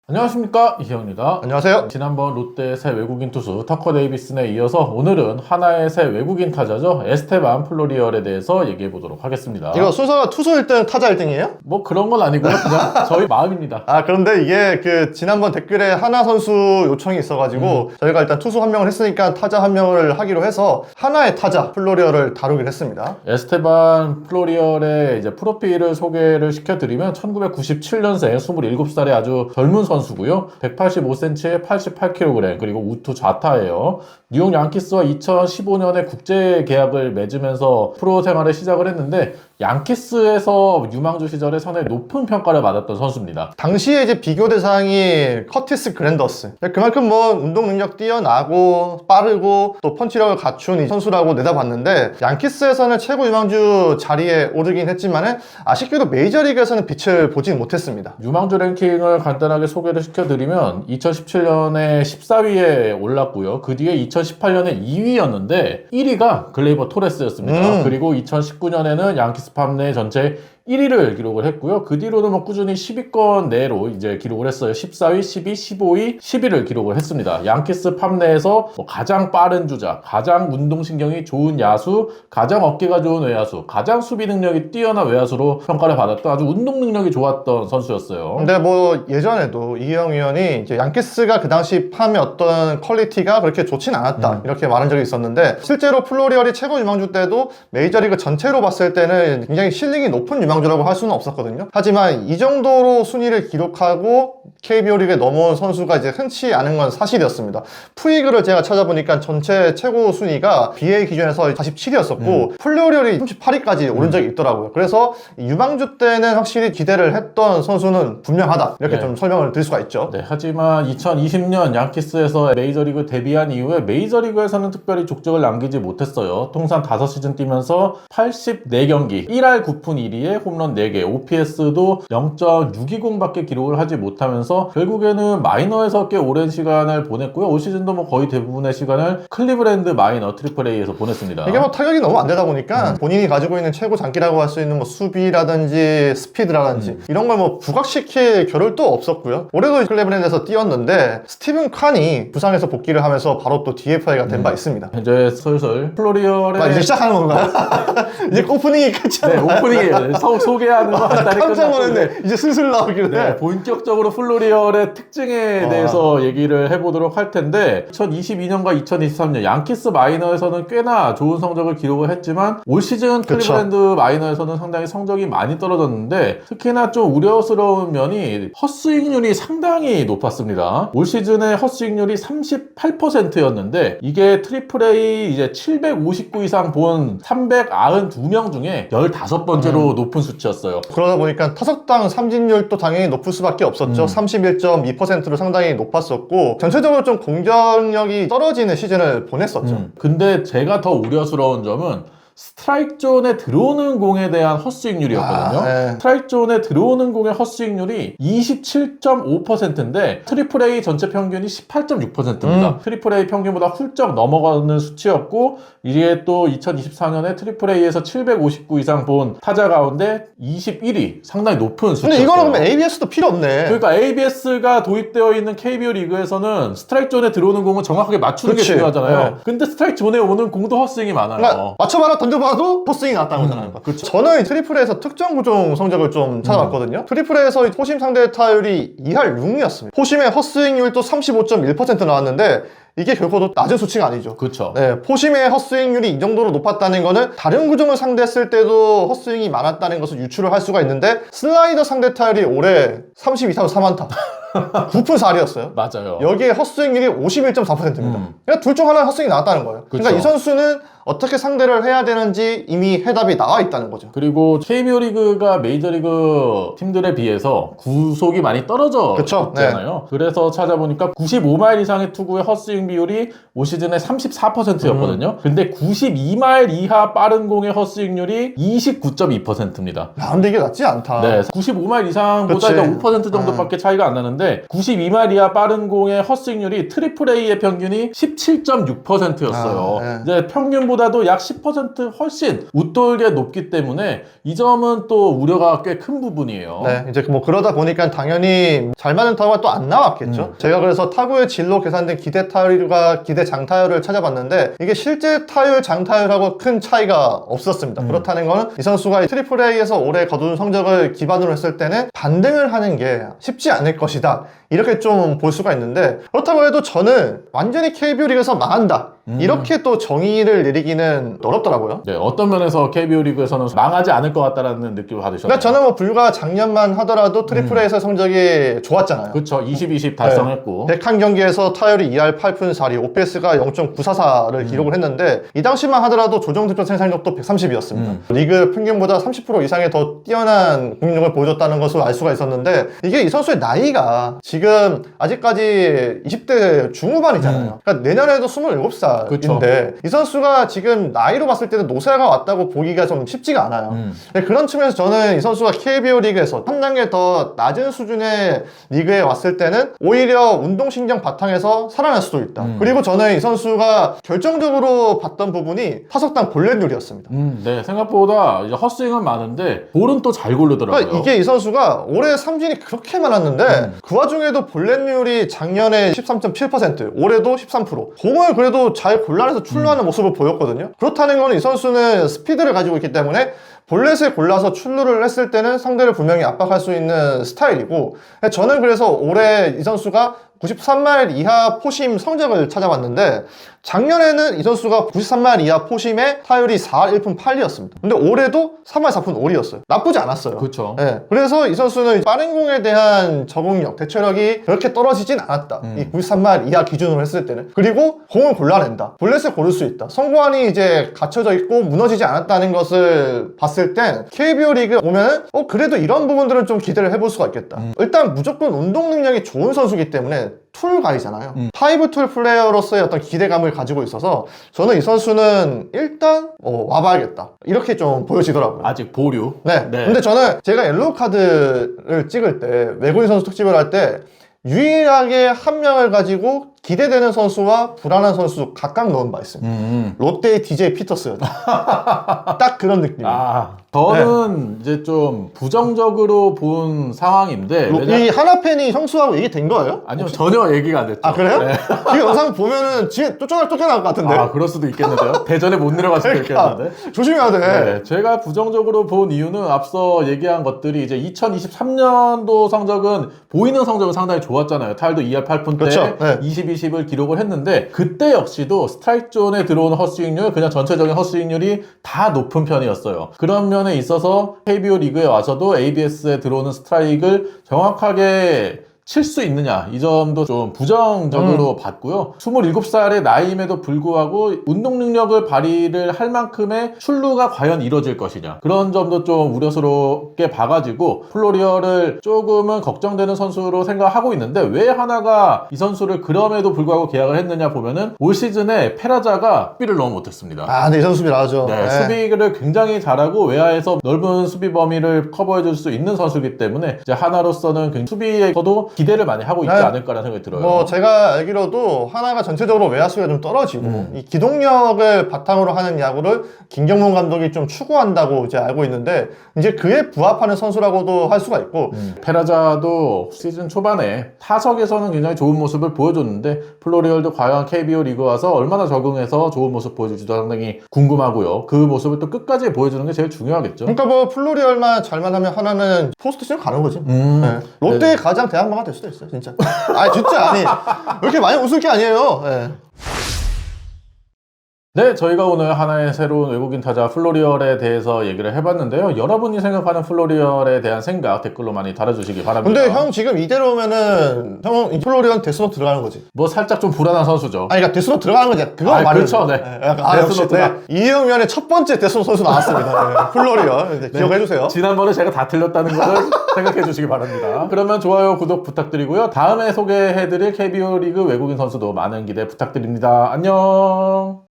안녕하십니까, 이희영입니다. 안녕하세요. 지난번 롯데의 새 외국인 투수 터커 데이비슨에 이어서 오늘은 하나의 새 외국인 타자죠, 에스테반 플로리얼에 대해서 얘기해 보도록 하겠습니다. 이거 순서가 투수 1등, 타자 1등이에요? 뭐 그런 건 아니고요, 그냥 저희 마음입니다. 그런데 이게 지난번 댓글에 하나 선수 요청이 있어가지고 저희가 일단 투수 한 명을 했으니까 타자 한 명을 하기로 해서 하나의 타자 플로리얼을 다루기로 했습니다. 에스테반 플로리얼의 이제 프로필을 소개를 시켜드리면 1997년생 27살의 아주 젊은 선수고요. 185cm에 88kg, 그리고 우투 좌타예요. 뉴욕 양키스와 2015년에 국제 계약을 맺으면서 프로 생활을 시작을 했는데 양키스에서 유망주 시절에 상당히 높은 평가를 받았던 선수입니다. 당시에 이제 비교 대상이 커티스 그랜더스. 그만큼 뭐 운동 능력 뛰어나고 빠르고 또 펀치력을 갖춘 이 선수라고 내다봤는데 양키스에서는 최고 유망주 자리에 오르긴 했지만은 아쉽게도 메이저리그에서는 빛을 보진 못했습니다. 유망주 랭킹을 간단하게 소개를 시켜드리면 2017년에 14위에 올랐고요. 그 뒤에 2018년에 2위였는데 1위가 글레이버 토레스였습니다. 그리고 2019년에는 양키스 팜내 전체 1위를 기록을 했고요. 그 뒤로는 뭐 꾸준히 10위권 내로 이제 기록을 했어요. 14위, 12, 15위, 10위를 기록을 했습니다. 양키스 팜 내에서 뭐 가장 빠른 주자, 가장 운동신경이 좋은 야수, 가장 어깨가 좋은 외야수, 가장 수비 능력이 뛰어난 외야수로 평가를 받았던 아주 운동 능력이 좋았던 선수였어요. 근데 뭐 예전에도 이희영 위원이 이제 양키스가 그 당시 팜의 어떤 퀄리티가 그렇게 좋진 않았다 이렇게 말한 적이 있었는데 실제로 플로리얼이 최고 유망주 때도 메이저리그 전체로 봤을 때는 굉장히 실력이 높은 유망주라고 할 수는 없었거든요. 하지만 이 정도로 순위를 기록하고 KBO 리그에 넘어온 선수가 이제 흔치 않은 건 사실이었습니다. 푸이그를 제가 찾아보니까 전체 최고 순위가 BA 기준에서 47위였었고 플로리얼이 38위까지 오른 적이 있더라고요. 그래서 유망주 때는 확실히 기대를 했던 선수는 분명하다 이렇게 좀 설명을 드릴 수가 있죠. 네, 하지만 2020년 양키스에서 메이저리그 데뷔한 이후에 메이저리그에서는 특별히 족적을 남기지 못했어요. 통산 5시즌 뛰면서 84경기 1할 9푼 1리에 홈런 4개, OPS도 0.620밖에 기록을 하지 못하면서 결국에는 마이너에서 꽤 오랜 시간을 보냈고요. 올 시즌도 뭐 거의 대부분의 시간을 클리브랜드 마이너 트리플 A에서 보냈습니다. 이게 뭐 타격이 너무 안 되다 보니까 본인이 가지고 있는 최고 장기라고 할 수 있는 뭐 수비라든지 스피드라든지 이런 걸 뭐 부각시킬 겨를도 없었고요. 올해도 클리브랜드에서 뛰었는데 스티븐 칸이 부상에서 복귀를 하면서 바로 또 DFA가 된 바 있습니다. 이제 슬슬 플로리얼의 이제 시작하는 건가요? 이제 오프닝이 끝이 네, 오프닝이에요. 소개하는 거 한다니 깜짝 놀랐네. 이제 슬슬 나오길래. 네, 본격적으로 플로리얼의 특징에 대해서 얘기를 해보도록 할 텐데 2022년과 2023년 양키스 마이너에서는 꽤나 좋은 성적을 기록을 했지만 올 시즌 클리브랜드 마이너에서는 상당히 성적이 많이 떨어졌는데 특히나 좀 우려스러운 면이 헛스윙률이 상당히 높았습니다. 올 시즌의 헛스윙률이 38%였는데 이게 트리플 A 이제 759 이상 본 392명 중에 15번째로 높은 수치였어요. 그러다 보니까 타석당 삼진율도 당연히 높을 수밖에 없었죠. 31.2%로 상당히 높았었고 전체적으로 좀 공격력이 떨어지는 시즌을 보냈었죠. 근데 제가 더 우려스러운 점은 스트라이크 존에 들어오는 공에 대한 헛스윙률이었거든요. 스트라이크 존에 들어오는 공의 헛스윙률이 27.5%인데 트리플 A 전체 평균이 18.6%입니다. 트리플 A 평균보다 훌쩍 넘어가는 수치였고 이게 또 2024년에 트리플 A에서 759 이상 본 타자 가운데 21위, 상당히 높은 수치였어요. 근데 이거는 그러면 ABS도 필요 없네. 그러니까 ABS가 도입되어 있는 KBO 리그에서는 스트라이크 존에 들어오는 공은 정확하게 맞추는 게 중요하잖아요. 근데 스트라이크 존에 오는 공도 헛스윙이 많아요. 그러니까 맞춰봐라 던져봐도 헛스윙이 났다는 거잖아요. 그렇죠. 저는 트리플에서 특정 구종 성적을 좀 찾아봤거든요. 트리플에서 포심 상대 타율이 2할 6리였습니다. 포심의 헛스윙률도 35.1% 나왔는데 이게 결코 낮은 수치가 아니죠. 그렇죠. 네, 포심의 헛스윙률이 이 정도로 높았다는 거는 다른 구종을 상대했을 때도 헛스윙이 많았다는 것을 유추를 할 수가 있는데 슬라이더 상대 타율이 올해 32타수 3안타 9푼 4리였어요. 맞아요. 여기에 헛스윙률이 51.4%입니다. 그러니까 둘 중 하나는 헛스윙이 나왔다는 거예요. 그러니까 이 선수는 어떻게 상대를 해야 되는지 이미 해답이 나와 있다는 거죠. 그리고 KBO 리그가 메이저리그 팀들에 비해서 구속이 많이 떨어져 있잖아요. 그래서 찾아보니까 95마일 이상의 투구의 헛스윙 비율이 올 시즌에 34%였거든요. 근데 92마일 이하 빠른 공의 헛스윙률이 29.2%입니다. 근데 이게 낫지 않다. 네, 95마일 이상보다 5% 정도밖에 차이가 안 나는데 해봤는데 92마일 이하 빠른 공의 헛스윙률이 트리플 A의 평균이 17.6%였어요. 이제 평균보다도 약 10% 훨씬 웃돌게 높기 때문에 이 점은 또 우려가 꽤 큰 부분이에요. 네, 이제 뭐 그러다 보니까 당연히 잘 맞는 타구가 또 안 나왔겠죠. 제가 그래서 타구의 질로 계산된 기대 타율과 기대 장타율을 찾아봤는데 이게 실제 타율, 장타율하고 큰 차이가 없었습니다. 그렇다는 거는 이 선수가 트리플 A에서 올해 거둔 성적을 기반으로 했을 때는 반등을 하는 게 쉽지 않을 것이다. 이렇게 좀 볼 수가 있는데 그렇다고 해도 저는 완전히 KBO 리그에서 망한다. 이렇게 또 정의를 내리기는 어렵더라고요. 네, 어떤 면에서 KBO 리그에서는 망하지 않을 것 같다라는 느낌을 받으셨나요? 그러니까 저는 뭐 불과 작년만 하더라도 트리플 A에서 성적이 좋았잖아요. 그렇죠. 20-20 달성했고 101경기에서 타율이 2할 8푼 4리, OPS가 0.944를 기록을 했는데 이 당시만 하더라도 조정 득점 생산력도 130이었습니다. 리그 평균보다 30% 이상의 더 뛰어난 공격력을 보여줬다는 것을 알 수가 있었는데 이게 이 선수의 나이가 지금 아직까지 20대 중후반이잖아요. 그러니까 내년에도 27살인데 그쵸. 이 선수가 지금 나이로 봤을 때는 노쇠가 왔다고 보기가 좀 쉽지가 않아요. 근데 그런 측면에서 저는 이 선수가 KBO 리그에서 한 단계 더 낮은 수준의 리그에 왔을 때는 오히려 운동신경 바탕에서 살아날 수도 있다. 그리고 저는 이 선수가 결정적으로 봤던 부분이 타석당 볼넷률이었습니다. 네, 생각보다 이제 헛스윙은 많은데 볼은 또 잘 고르더라고요. 그러니까 이게 이 선수가 올해 삼진이 그렇게 많았는데 그 와중에도 볼넷률이 작년에 13.7%, 올해도 13%. 공을 그래도 잘 골라내서 출루하는 모습을 보였거든요. 그렇다는 건 이 선수는 스피드를 가지고 있기 때문에 볼넷을 골라서 출루를 했을 때는 상대를 분명히 압박할 수 있는 스타일이고 저는 그래서 올해 이 선수가 93마일 이하 포심 성적을 찾아봤는데 작년에는 이 선수가 93마일 이하 포심에 타율이 4할 1푼 8리였습니다. 근데 올해도 3할 4푼 5리였어요. 나쁘지 않았어요. 그렇죠. 네. 그래서 이 선수는 빠른 공에 대한 적응력, 대처력이 그렇게 떨어지진 않았다. 이 93마일 이하 기준으로 했을 때는. 그리고 공을 골라낸다. 볼넷을 고를 수 있다. 성구안이 이제 갖춰져 있고 무너지지 않았다는 것을 봤을 땐 KBO 리그 오면은 그래도 이런 부분들은 좀 기대를 해볼 수가 있겠다. 일단 무조건 운동 능력이 좋은 선수이기 때문에 툴가이잖아요. 5툴 플레이어로서의 어떤 기대감을 가지고 있어서 저는 이 선수는 일단 와봐야겠다. 이렇게 좀 보여지더라고요. 아직 보류. 네. 근데 저는 제가 옐로우 카드를 찍을 때 외국인 선수 특집을 할 때 유일하게 한 명을 가지고 기대되는 선수와 불안한 선수 각각 넣은 바 있습니다. 롯데의 DJ 피터스였죠. 딱 그런 느낌이에요. 저는 이제 좀 부정적으로 본 상황인데 이 하나 팬이 형수하고 얘기된 거예요? 아니요, 전혀 얘기가 안 됐죠. 아 그래요? 네. 이 영상 보면은 지금 쫓겨날 것 같은데. 그럴 수도 있겠는데요. 대전에 못 내려갈 수도 있겠는데. 조심해야 돼. 네, 제가 부정적으로 본 이유는 앞서 얘기한 것들이 이제 2023년도 성적은 보이는 성적은 상당히 좋았잖아요. 타율도 2할 8푼 때 그렇죠. 네. 20-20을 기록을 했는데 그때 역시도 스트라이크 존에 들어오는 헛스윙률, 그냥 전체적인 헛스윙률이 다 높은 편이었어요. 그런 면에 있어서 KBO 리그에 와서도 ABS에 들어오는 스트라이크를 정확하게 칠 수 있느냐, 이 점도 좀 부정적으로 봤고요. 27살의 나이임에도 불구하고 운동 능력을 발휘를 할 만큼의 출루가 과연 이루어질 것이냐, 그런 점도 좀 우려스럽게 봐가지고 플로리어를 조금은 걱정되는 선수로 생각하고 있는데 왜 하나가 이 선수를 그럼에도 불구하고 계약을 했느냐 보면은 올 시즌에 페라자가 수비를 너무 못했습니다. 근데 이 선수 수비 나오죠. 네, 수비를 굉장히 잘하고 외야에서 넓은 수비 범위를 커버해줄 수 있는 선수이기 때문에 이제 하나로서는 수비에서도 기대를 많이 하고 있지 않을까라는 생각이 들어요. 뭐 제가 알기로도 하나가 전체적으로 외야수가 좀 떨어지고 이 기동력을 바탕으로 하는 야구를 김경문 감독이 좀 추구한다고 이제 알고 있는데 이제 그에 부합하는 선수라고도 할 수가 있고 페라자도 시즌 초반에 타석에서는 굉장히 좋은 모습을 보여줬는데 플로리얼도 과연 KBO 리그 와서 얼마나 적응해서 좋은 모습 보여줄지도 상당히 궁금하고요. 그 모습을 또 끝까지 보여주는 게 제일 중요하겠죠. 그러니까 뭐 플로리얼만 잘만 하면 하나는 포스트 시즌 가는 거지. 네. 롯데의 가장 대항마가 될 수도 있어요, 진짜. 진짜 아니. 이렇게 많이 웃을 게 아니에요. 네. 네, 저희가 오늘 하나의 새로운 외국인 타자 플로리얼에 대해서 얘기를 해봤는데요. 여러분이 생각하는 플로리얼에 대한 생각 댓글로 많이 달아주시기 바랍니다. 근데 형 지금 이대로면은 형 이 플로리얼 데스노트 들어가는 거지. 뭐 살짝 좀 불안한 선수죠. 그러니까 데스노트 들어가는 거지. 그거 말이에요. 그렇죠, 네. 역시 이영면의 첫 번째 데스노트 선수 나왔습니다. 플로리얼 기억해 주세요. 지난번에 제가 다 틀렸다는 것을 생각해 주시기 바랍니다. 그러면 좋아요, 구독 부탁드리고요. 다음에 소개해드릴 KBO 리그 외국인 선수도 많은 기대 부탁드립니다. 안녕.